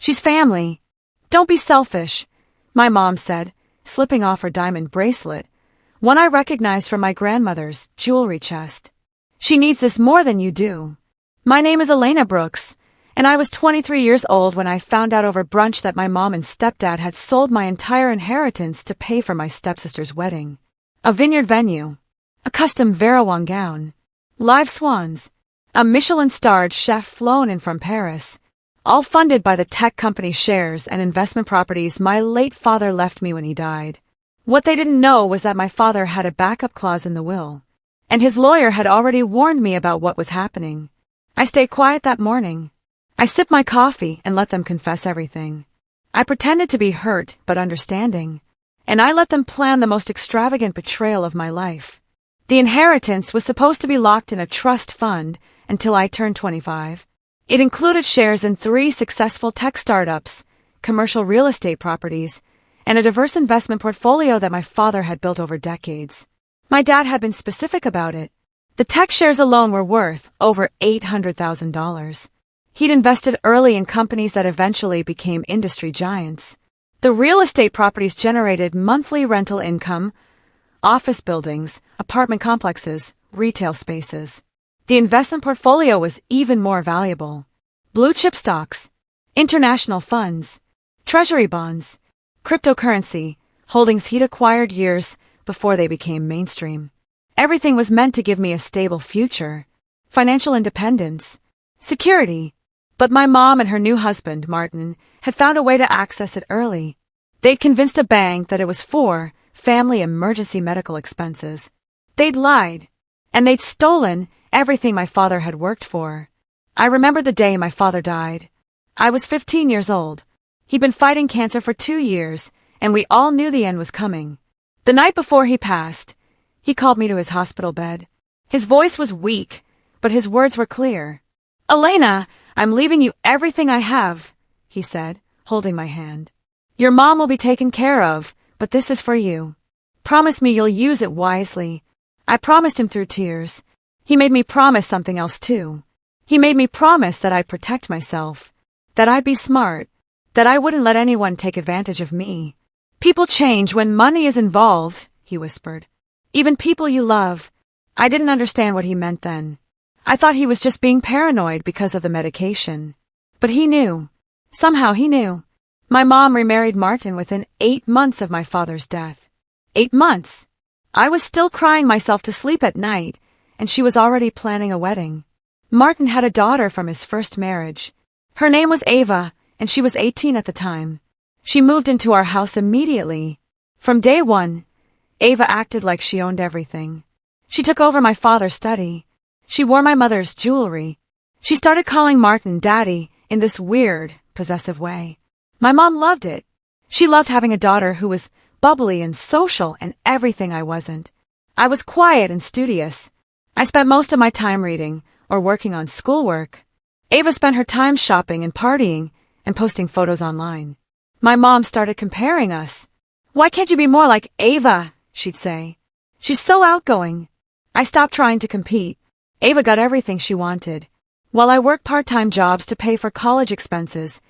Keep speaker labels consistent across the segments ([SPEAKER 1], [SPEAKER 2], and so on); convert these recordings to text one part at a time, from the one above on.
[SPEAKER 1] She's family. Don't be selfish, my mom said, slipping off her diamond bracelet, one I recognized from my grandmother's jewelry chest. She needs this more than you do. My name is Elena Brooks, and I was 23 years old when I found out over brunch that my mom and stepdad had sold my entire inheritance to pay for my stepsister's wedding. A vineyard venue, a custom Verawang gown, live swans, a Michelin-starred chef flown in from Paris, all funded by the tech company's shares and investment properties my late father left me when he died. What they didn't know was that my father had a backup clause in the will, and his lawyer had already warned me about what was happening. I stayed quiet that morning. I sipped my coffee and let them confess everything. I pretended to be hurt but understanding, and I let them plan the most extravagant betrayal of my life. The inheritance was supposed to be locked in a trust fund until I turned 25. It included shares in 3 successful tech startups, commercial real estate properties, and a diverse investment portfolio that my father had built over decades. My dad had been specific about it. The tech shares alone were worth over $800,000. He'd invested early in companies that eventually became industry giants. The real estate properties generated monthly rental income, office buildings, apartment complexes, retail spaces. The investment portfolio was even more valuable. Blue chip stocks, international funds, treasury bonds, cryptocurrency, holdings he'd acquired years before they became mainstream. Everything was meant to give me a stable future, financial independence, security. But my mom and her new husband, Martin, had found a way to access it early. They'd convinced a bank that it was for family emergency medical expenses. They'd lied, and they'd stolen everything my father had worked for. I remember the day my father died. I was 15 years old. He'd been fighting cancer for 2 years, and we all knew the end was coming. The night before he passed, he called me to his hospital bed. His voice was weak, but his words were clear. "Elena, I'm leaving you everything I have," he said, holding my hand. "Your mom will be taken care of, but this is for you. Promise me you'll use it wisely." I promised him through tears. He made me promise something else too. He made me promise that I'd protect myself, that I'd be smart, that I wouldn't let anyone take advantage of me. "People change when money is involved," he whispered. "Even people you love." I didn't understand what he meant then. I thought he was just being paranoid because of the medication. But he knew. Somehow he knew. My mom remarried Martin within 8 months of my father's death. 8 months. I was still crying myself to sleep at night, and she was already planning a wedding. Martin had a daughter from his first marriage. Her name was Ava, and she was 18 at the time. She moved into our house immediately. From day one, Ava acted like she owned everything. She took over my father's study. She wore my mother's jewelry. She started calling Martin Daddy in this weird, possessive way. My mom loved it. She loved having a daughter who was bubbly and social and everything I wasn't. I was quiet and studious. I spent most of my time reading or working on schoolwork. Ava spent her time shopping and partying and posting photos online. My mom started comparing us. "Why can't you be more like Ava?" she'd say. "She's so outgoing." I stopped trying to compete. Ava got everything she wanted. While I worked part-time jobs to pay for college expenses,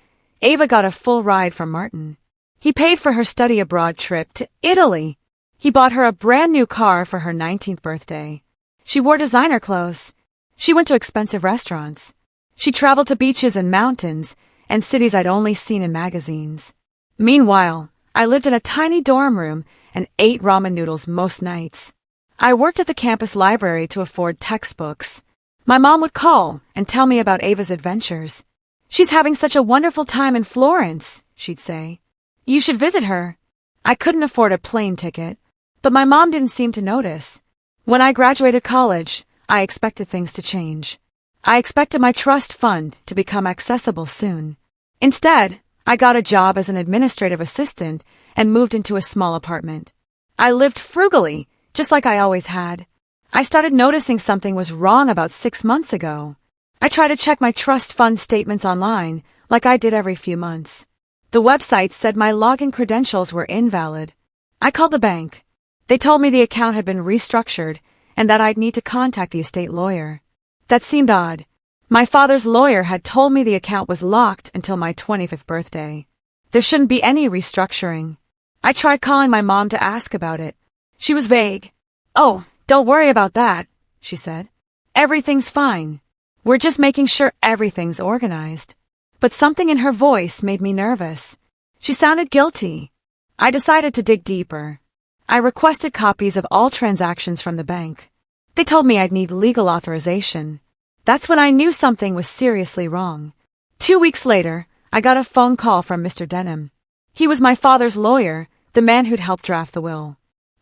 [SPEAKER 1] Ava got a full ride from Martin. He paid for her study abroad trip to Italy. He bought her a brand new car for her 19th birthday. She wore designer clothes. She went to expensive restaurants. She traveled to beaches and mountains and cities I'd only seen in magazines. Meanwhile, I lived in a tiny dorm room and ate ramen noodles most nights. I worked at the campus library to afford textbooks. My mom would call and tell me about Ava's adventures. "She's having such a wonderful time in Florence," she'd say. "You should visit her." I couldn't afford a plane ticket, but my mom didn't seem to notice. When I graduated college, I expected things to change. I expected my trust fund to become accessible soon. Instead, I got a job as an administrative assistant and moved into a small apartment. I lived frugally, just like I always had. I started noticing something was wrong about 6 months ago. I tried to check my trust fund statements online, like I did every few months. The website said my login credentials were invalid. I called the bank. They told me the account had been restructured and that I'd need to contact the estate lawyer. That seemed odd. My father's lawyer had told me the account was locked until my 25th birthday. There shouldn't be any restructuring. I tried calling my mom to ask about it. She was vague. "Oh, don't worry about that," she said. "Everything's fine. We're just making sure everything's organized." But something in her voice made me nervous. She sounded guilty. I decided to dig deeper. I requested copies of all transactions from the bank. They told me I'd need legal authorization. That's when I knew something was seriously wrong. 2 weeks later, I got a phone call from Mr. Denham. He was my father's lawyer, the man who'd helped draft the will.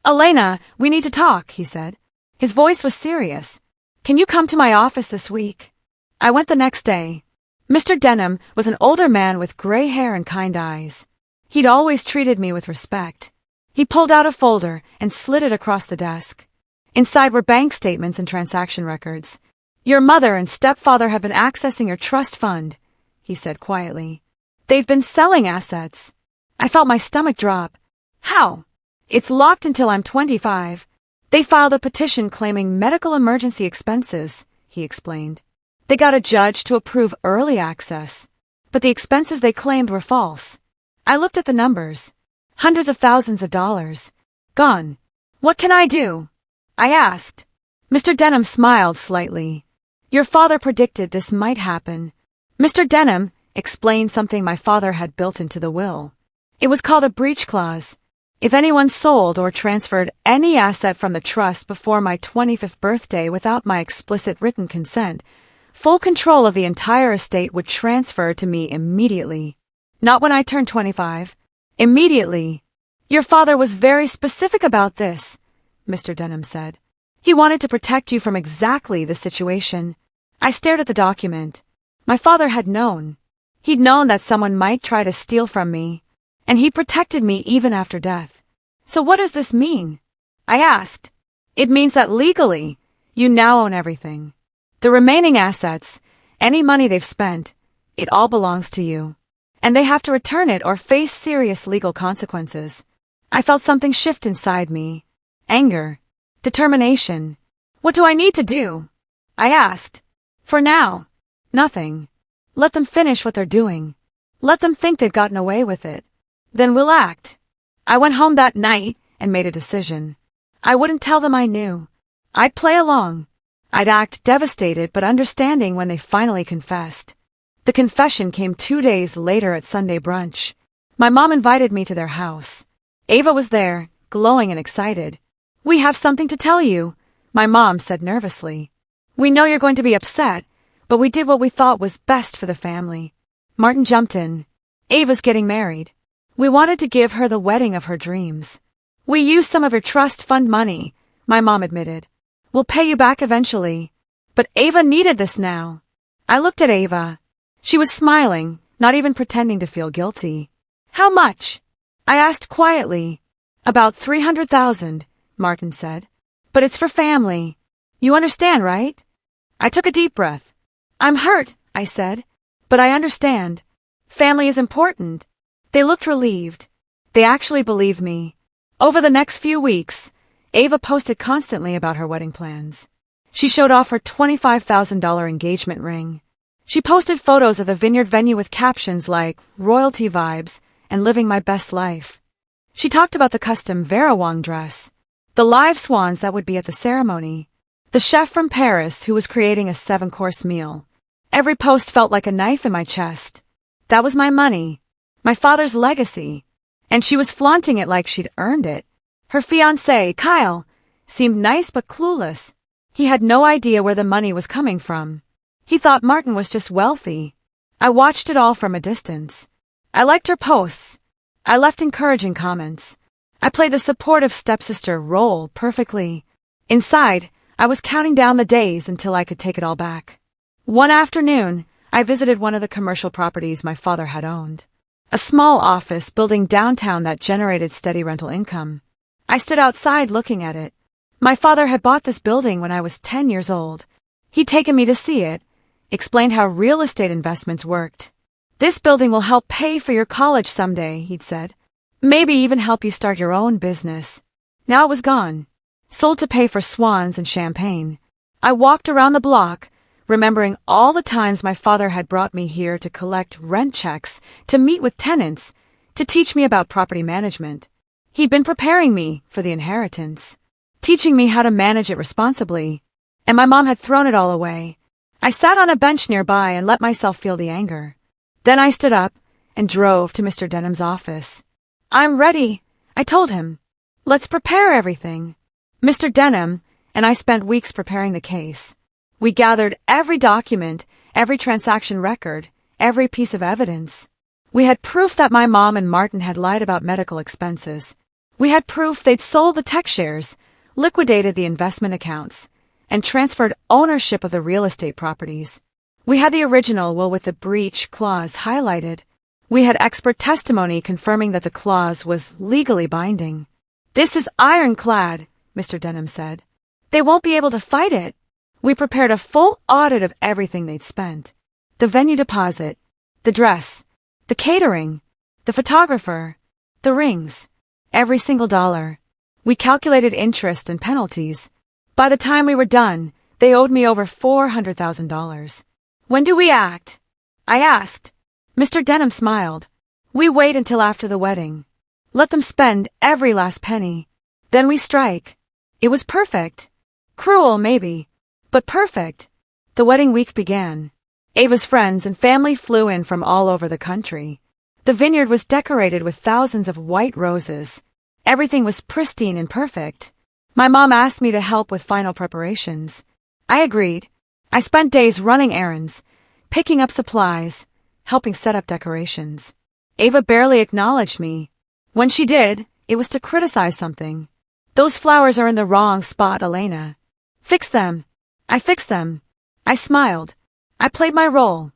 [SPEAKER 1] "Elena, we need to talk," he said. His voice was serious. "Can you come to my office this week?" I went the next day. Mr. Denham was an older man with gray hair and kind eyes. He'd always treated me with respect. He pulled out a folder and slid it across the desk. Inside were bank statements and transaction records. "Your mother and stepfather have been accessing your trust fund," he said quietly. "They've been selling assets." I felt my stomach drop. "How?" "It's locked until I'm 25. They filed a petition claiming medical emergency expenses," he explained. "They got a judge to approve early access, but the expenses they claimed were false." I looked at the numbers. Hundreds of thousands of dollars. Gone. "What can I do?" I asked. Mr. Denham smiled slightly. "Your father predicted this might happen." Mr. Denham explained something my father had built into the will. It was called a breach clause. If anyone sold or transferred any asset from the trust before my 25th birthday without my explicit written consent, full control of the entire estate would transfer to me immediately. Not when I turned 25. Immediately. "Your father was very specific about this," Mr. Denham said. "He wanted to protect you from exactly this situation." I stared at the document. My father had known. He'd known that someone might try to steal from me, and he protected me even after death. "So what does this mean?" I asked. "It means that legally, you now own everything. The remaining assets, any money they've spent, it all belongs to you. And they have to return it or face serious legal consequences." I felt something shift inside me. Anger. Determination. "What do I need to do?" I asked. "For now, nothing. Let them finish what they're doing. Let them think they've gotten away with it. Then we'll act." I went home that night and made a decision. I wouldn't tell them I knew. I'd play along. I'd act devastated but understanding when they finally confessed. The confession came 2 days later at Sunday brunch. My mom invited me to their house. Ava was there, glowing and excited. "We have something to tell you," my mom said nervously. "We know you're going to be upset, but we did what we thought was best for the family." Martin jumped in. "Ava's getting married. We wanted to give her the wedding of her dreams. We used some of her trust fund money," my mom admitted. "We'll pay you back eventually. But Ava needed this now." I looked at Ava. She was smiling, not even pretending to feel guilty. "How much?" I asked quietly. "About 300,000, Martin said. "But it's for family. You understand, right?" I took a deep breath. "I'm hurt," I said, "but I understand. Family is important." They looked relieved. They actually believed me. Over the next few weeks, Ava posted constantly about her wedding plans. She showed off her $25,000 engagement ring. She posted photos of the vineyard venue with captions like "royalty vibes" and "living my best life." She talked about the custom Vera Wang dress, the live swans that would be at the ceremony, the chef from Paris who was creating a 7-course meal. Every post felt like a knife in my chest. That was my money, my father's legacy, and she was flaunting it like she'd earned it. Her fiancé, Kyle, seemed nice but clueless. He had no idea where the money was coming from. He thought Martin was just wealthy. I watched it all from a distance. I liked her posts. I left encouraging comments. I played the supportive stepsister role perfectly. Inside, I was counting down the days until I could take it all back. One afternoon, I visited one of the commercial properties my father had owned. A small office building downtown that generated steady rental income. I stood outside looking at it. My father had bought this building when I was 10 years old. He'd taken me to see it, explained how real estate investments worked. "This building will help pay for your college someday," he'd said. "Maybe even help you start your own business." Now it was gone. Sold to pay for swans and champagne. I walked around the block, remembering all the times my father had brought me here to collect rent checks, to meet with tenants, to teach me about property management. He'd been preparing me for the inheritance, teaching me how to manage it responsibly, and my mom had thrown it all away. I sat on a bench nearby and let myself feel the anger. Then I stood up and drove to Mr. Denham's office. "I'm ready," I told him. "Let's prepare everything." Mr. Denham and I spent weeks preparing the case. We gathered every document, every transaction record, every piece of evidence. We had proof that my mom and Martin had lied about medical expenses. We had proof they'd sold the tech shares, liquidated the investment accounts, and transferred ownership of the real estate properties. We had the original will with the breach clause highlighted. We had expert testimony confirming that the clause was legally binding. "This is ironclad," Mr. Denham said. "They won't be able to fight it." We prepared a full audit of everything they'd spent. The venue deposit, the dress, the catering, the photographer, the rings, every single dollar. We calculated interest and penalties. By the time we were done, they owed me over $400,000. "When do we act?" I asked. Mr. Denham smiled. "We wait until after the wedding. Let them spend every last penny. Then we strike." It was perfect. Cruel, maybe, but perfect. The wedding week began. Ava's friends and family flew in from all over the country. The vineyard was decorated with thousands of white roses. Everything was pristine and perfect. My mom asked me to help with final preparations. I agreed. I spent days running errands, picking up supplies, helping set up decorations. Ava barely acknowledged me. When she did, it was to criticize something. "Those flowers are in the wrong spot, Elena. Fix them." I fixed them. I smiled. I played my role.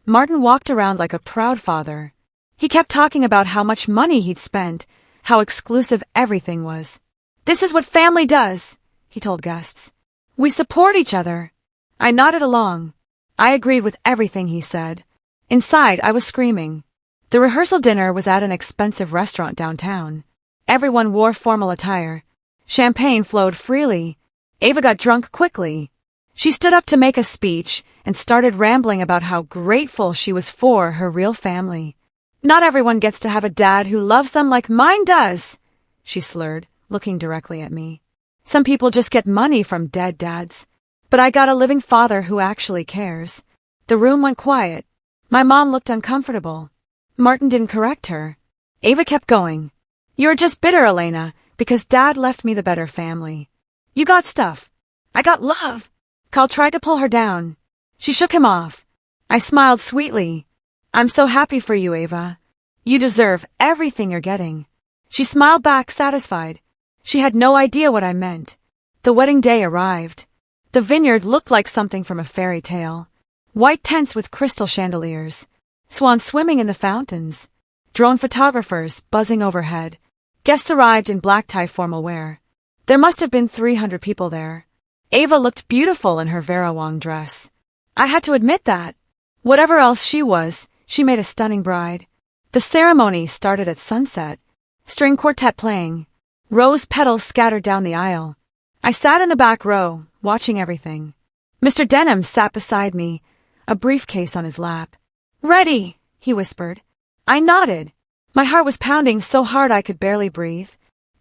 [SPEAKER 1] Martin walked around like a proud father. He kept talking about how much money he'd spent, how exclusive everything was. "This is what family does," he told guests. "We support each other." I nodded along. I agreed with everything he said. Inside, I was screaming. The rehearsal dinner was at an expensive restaurant downtown. Everyone wore formal attire. Champagne flowed freely. Ava got drunk quickly. She stood up to make a speech and started rambling about how grateful she was for her real family. "Not everyone gets to have a dad who loves them like mine does," she slurred, looking directly at me. "Some people just get money from dead dads. But I got a living father who actually cares." The room went quiet. My mom looked uncomfortable. Martin didn't correct her. Ava kept going. "You're just bitter, Elena, because Dad left me the better family. You got stuff. I got love." Carl tried to pull her down. She shook him off. I smiled sweetly. "I'm so happy for you, Ava. You deserve everything you're getting." She smiled back, satisfied. She had no idea what I meant. The wedding day arrived. The vineyard looked like something from a fairy tale. White tents with crystal chandeliers, swans swimming in the fountains, drone photographers buzzing overhead. Guests arrived in black tie formal wear. There must have been 300 people there. Ava looked beautiful in her Vera Wang dress. I had to admit that. Whatever else she was, she made a stunning bride. The ceremony started at sunset. String quartet playing. Rose petals scattered down the aisle. I sat in the back row, watching everything. Mr. Denham sat beside me, a briefcase on his lap. "Ready," he whispered. I nodded. My heart was pounding so hard I could barely breathe.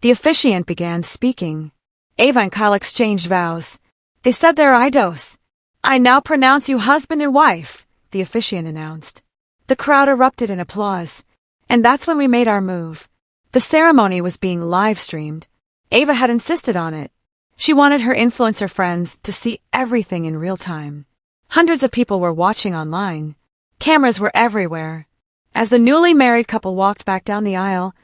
[SPEAKER 1] The officiant began speaking. Ava and Kyle exchanged vows. They said their idos. "I now pronounce you husband and wife," the officiant announced. The crowd erupted in applause. And that's when we made our move. The ceremony was being live-streamed. Ava had insisted on it. She wanted her influencer friends to see everything in real time. Hundreds of people were watching online. Cameras were everywhere. As the newly married couple walked back down the aisle,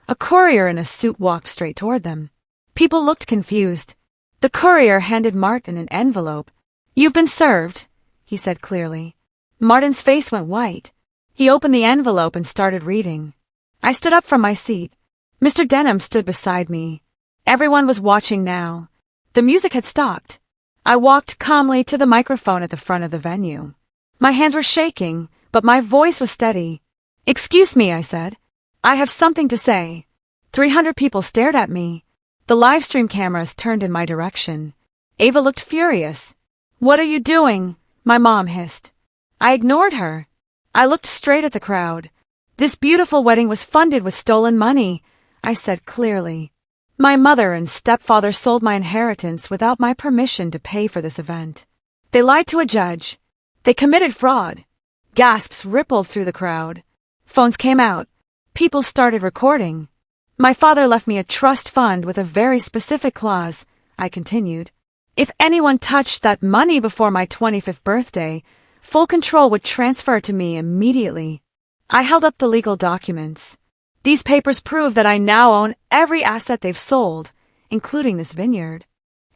[SPEAKER 1] a courier in a suit walked straight toward them. People looked confused. The courier handed Martin an envelope. "You've been served," he said clearly. Martin's face went white. He opened the envelope and started reading. I stood up from my seat. Mr. Denham stood beside me. Everyone was watching now. The music had stopped. I walked calmly to the microphone at the front of the venue. My hands were shaking, but my voice was steady. "Excuse me," I said. "I have something to say." 300 people stared at me. The live stream cameras turned in my direction. Ava looked furious. "What are you doing?" my mom hissed. I ignored her. I looked straight at the crowd. This beautiful wedding was funded with stolen money, I said clearly. My mother and stepfather sold my inheritance without my permission to pay for this event. They lied to a judge. They committed fraud. Gasps rippled through the crowd. Phones came out. People started recording. My father left me a trust fund with a very specific clause, I continued. If anyone touched that money before my 25th birthday, full control would transfer to me immediately. I held up the legal documents. These papers prove that I now own every asset they've sold, including this vineyard.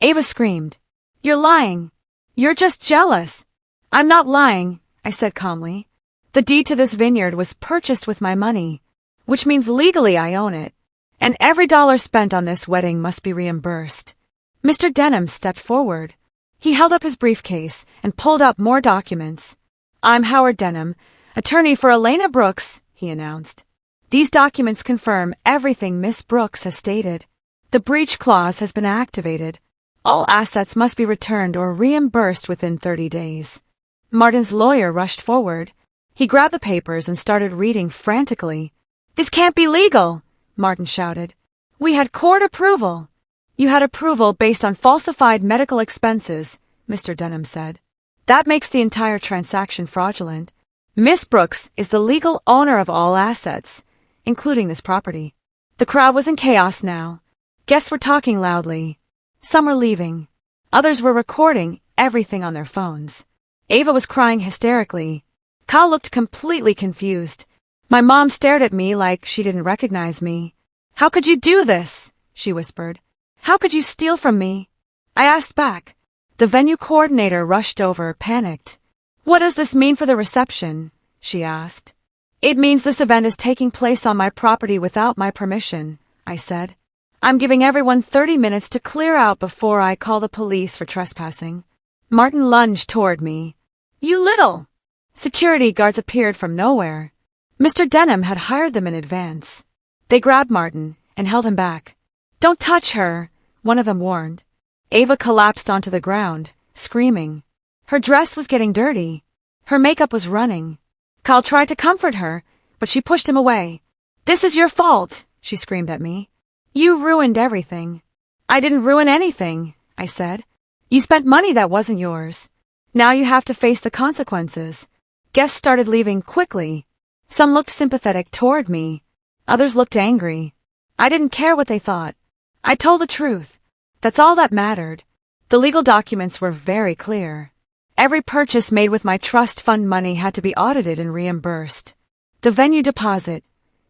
[SPEAKER 1] Ava screamed. You're lying. You're just jealous. I'm not lying, I said calmly. The deed to this vineyard was purchased with my money, which means legally I own it, and every dollar spent on this wedding must be reimbursed. Mr. Denham stepped forward. He held up his briefcase and pulled out more documents. I'm Howard Denham, attorney for Elena Brooks, he announced. These documents confirm everything Miss Brooks has stated. The breach clause has been activated. All assets must be returned or reimbursed within 30 days. Martin's lawyer rushed forward. He grabbed the papers and started reading frantically. This can't be legal, Martin shouted. We had court approval. You had approval based on falsified medical expenses, Mr. Denham said. That makes the entire transaction fraudulent. Miss Brooks is the legal owner of all assets, including this property. The crowd was in chaos now. Guests were talking loudly. Some were leaving. Others were recording everything on their phones. Ava was crying hysterically. Kyle looked completely confused. My mom stared at me like she didn't recognize me. How could you do this? She whispered. How could you steal from me? I asked back. The venue coordinator rushed over, panicked. What does this mean for the reception? She asked. It means this event is taking place on my property without my permission, I said. I'm giving everyone 30 minutes to clear out before I call the police for trespassing. Martin lunged toward me. You little! Security guards appeared from nowhere. Mr. Denham had hired them in advance. They grabbed Martin and held him back. Don't touch her, one of them warned. Ava collapsed onto the ground, screaming. Her dress was getting dirty. Her makeup was running. Kyle tried to comfort her, but she pushed him away. This is your fault, she screamed at me. You ruined everything. I didn't ruin anything, I said. You spent money that wasn't yours. Now you have to face the consequences. Guests started leaving quickly. Some looked sympathetic toward me. Others looked angry. I didn't care what they thought. I told the truth. That's all that mattered. The legal documents were very clear. Every purchase made with my trust fund money had to be audited and reimbursed. The venue deposit,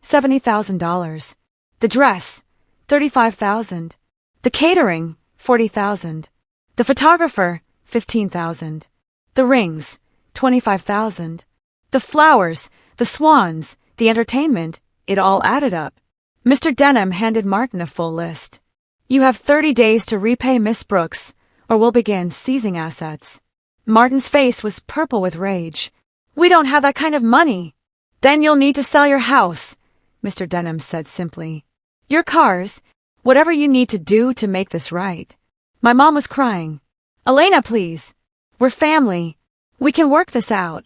[SPEAKER 1] $70,000. The dress, $35,000. The catering, $40,000. The photographer, $15,000. The rings, $25,000. The flowers, the swans, the entertainment, it all added up. Mr. Denham handed Martin a full list. You have 30 days to repay Miss Brooks, or we'll begin seizing assets. Martin's face was purple with rage. We don't have that kind of money. Then you'll need to sell your house, Mr. Denham said simply. Your cars, whatever you need to do to make this right. My mom was crying. Elena, please. We're family. We can work this out.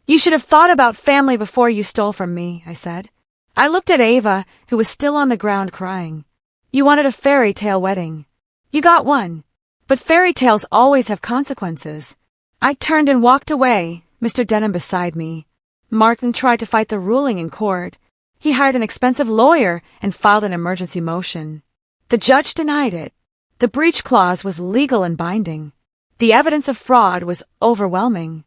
[SPEAKER 1] You should have thought about family before you stole from me, I said. I looked at Ava, who was still on the ground crying. You wanted a fairy tale wedding. You got one. But fairy tales always have consequences. I turned and walked away, Mr. Denham beside me. Martin tried to fight the ruling in court. He hired an expensive lawyer and filed an emergency motion. The judge denied it. The breach clause was legal and binding. The evidence of fraud was overwhelming.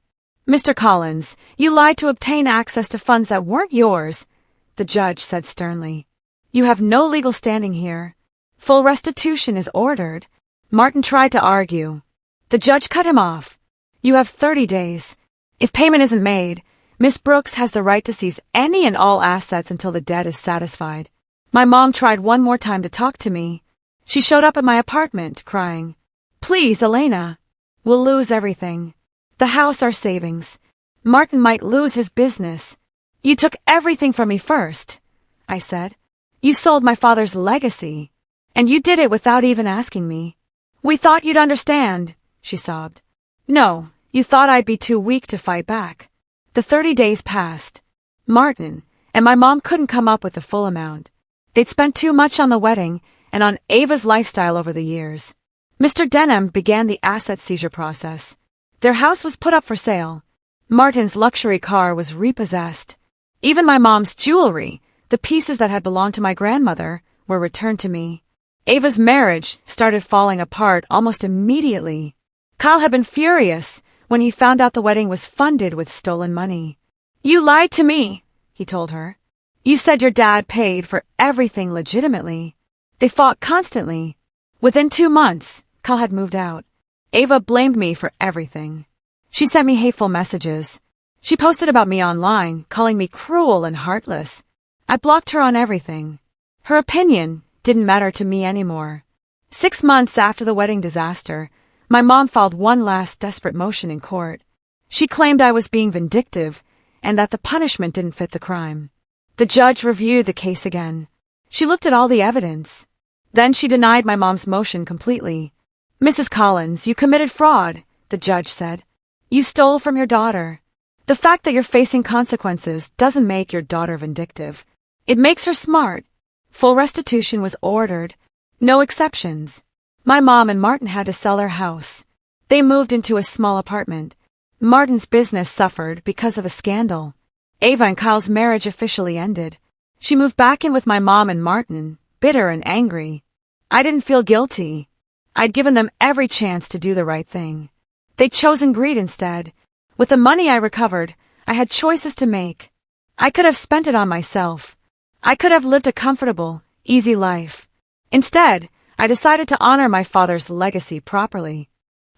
[SPEAKER 1] Mr. Collins, you lied to obtain access to funds that weren't yours, the judge said sternly. You have no legal standing here. Full restitution is ordered. Martin tried to argue. The judge cut him off. You have 30 days. If payment isn't made, Miss Brooks has the right to seize any and all assets until the debt is satisfied. My mom tried one more time to talk to me. She showed up at my apartment, crying. Please, Elena. We'll lose everything. The house, our savings. Martin might lose his business. You took everything from me first, I said. You sold my father's legacy. And you did it without even asking me. We thought you'd understand, she sobbed. No, You thought I'd be too weak to fight back. The 30 days passed. Martin and my mom couldn't come up with the full amount. They'd spent too much on the wedding and on Ava's lifestyle over the years. Mr. Denham began the asset seizure process. Their house was put up for sale. Martin's luxury car was repossessed. Even my mom's jewelry, the pieces that had belonged to my grandmother, were returned to me. Ava's marriage started falling apart almost immediately. Kyle had been furious when he found out the wedding was funded with stolen money. You lied to me, he told her. You said your dad paid for everything legitimately. They fought constantly. Within 2 months, Kyle had moved out. Ava blamed me for everything. She sent me hateful messages. She posted about me online, calling me cruel and heartless. I blocked her on everything. Her opinion didn't matter to me anymore. 6 months after the wedding disaster, my mom filed one last desperate motion in court. She claimed I was being vindictive and that the punishment didn't fit the crime. The judge reviewed the case again. She looked at all the evidence. Then she denied my mom's motion completely. Mrs. Collins, you committed fraud, the judge said. You stole from your daughter. The fact that you're facing consequences doesn't make your daughter vindictive. It makes her smart. Full restitution was ordered. No exceptions. My mom and Martin had to sell their house. They moved into a small apartment. Martin's business suffered because of a scandal. Ava and Kyle's marriage officially ended. She moved back in with my mom and Martin, bitter and angry. I didn't feel guilty. I'd given them every chance to do the right thing. They'd chosen greed instead. With the money I recovered, I had choices to make. I could have spent it on myself. I could have lived a comfortable, easy life. Instead, I decided to honor my father's legacy properly.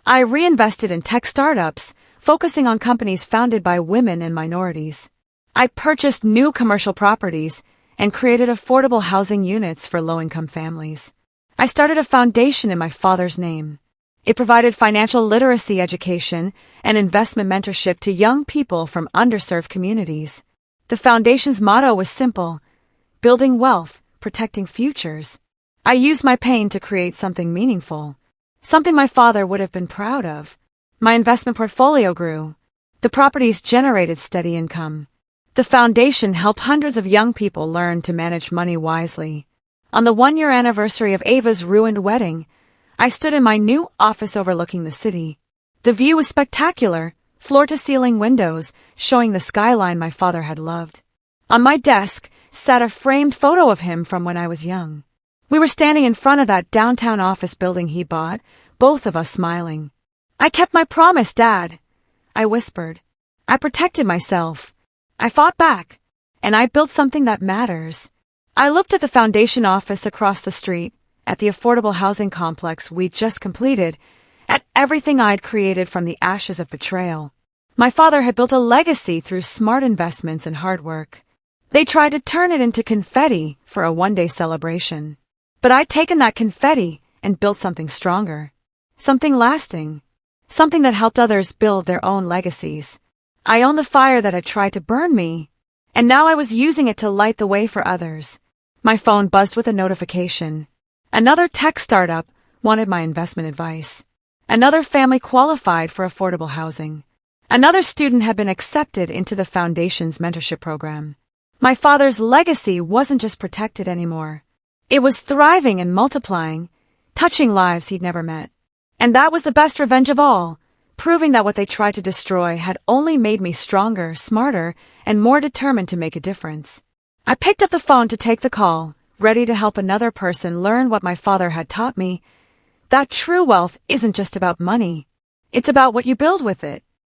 [SPEAKER 1] I reinvested in tech startups, focusing on companies founded by women and minorities. I purchased new commercial properties and created affordable housing units for low-income families. I started a foundation in my father's name. It provided financial literacy education and investment mentorship to young people from underserved communities. The foundation's motto was simple: building wealth, protecting futures. I used my pain to create something meaningful, something my father would have been proud of. My investment portfolio grew. The properties generated steady income. The foundation helped hundreds of young people learn to manage money wisely. On the 1-year anniversary of Ava's ruined wedding, I stood in my new office overlooking the city. The view was spectacular, floor-to-ceiling windows showing the skyline my father had loved. On my desk sat a framed photo of him from when I was young. We were standing in front of that downtown office building he bought, both of us smiling. I kept my promise, Dad, I whispered. I protected myself. I fought back, and I built something that matters. I looked at the foundation office across the street, at the affordable housing complex we'd just completed, at everything I'd created from the ashes of betrayal. My father had built a legacy through smart investments and hard work. They tried to turn it into confetti for a one-day celebration. But I'd taken that confetti and built something stronger, something lasting, something that helped others build their own legacies. I owned the fire that had tried to burn me, and now I was using it to light the way for others. My phone buzzed with a notification. Another tech startup wanted my investment advice. Another family qualified for affordable housing. Another student had been accepted into the foundation's mentorship program. My father's legacy wasn't just protected anymore. It was thriving and multiplying, touching lives he'd never met. And that was the best revenge of all, proving that what they tried to destroy had only made me stronger, smarter, and more determined to make a difference. I picked up the phone to take the call, ready to help another person learn what my father had taught me, that true wealth isn't just about money. It's about what you build with it.